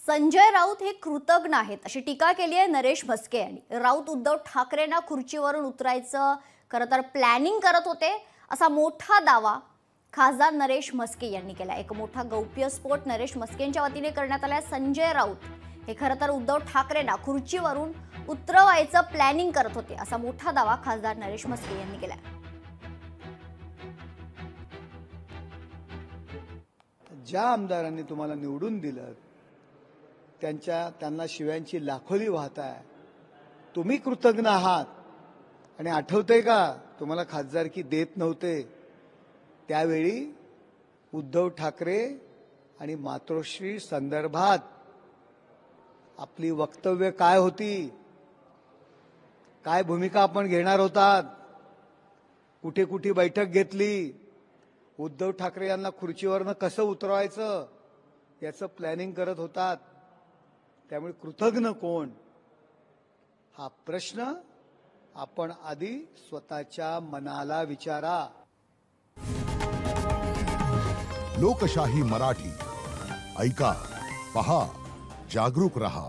संजय राऊत हे कृतज्ञ आहेत अशी टीका केली आहे नरेश म्हस्के यांनी। राऊत उद्धव ठाकरेंना खुर्चीवरून उतरायचं खरं तर प्लॅनिंग करत होते असा मोठा दावा खासदार नरेश म्हस्के यांनी केला। एक मोठा गौप्यस्फोट नरेश म्हस्केंच्या वतीने करण्यात आला। संजय राऊत हे खरं तर उद्धव ठाकरेंना खुर्चीवरून उतरवायचं प्लॅनिंग करत होते असा मोठा दावा खासदार नरेश म्हस्के यांनी केला। ज्या आमदारांनी तुम्हाला निवडून दिलं त्यांना शिव्यांची लाखोली वाहताय, तुम्ही कृतज्ञ आहात। आणि आठवतंय का तुम्हाला खासदारकी देत नव्हते त्यावेळी उद्धव ठाकरे आणि मातोश्री संदर्भात आपली वक्तव्य काय होती, काय भूमिका आपण घेणार होतात, कुठे कुठे बैठक घेतली, उद्धव ठाकरे यांना खुर्चीवरनं कसं उतरवायचं याचं प्लॅनिंग करत होतात। त्यामुळे कृतज्ञ कोण हा प्रश्न आपण आधी स्वतःच्या मनाला विचारा। लोकशाही मराठी ऐका, पहा, जागरूक रहा।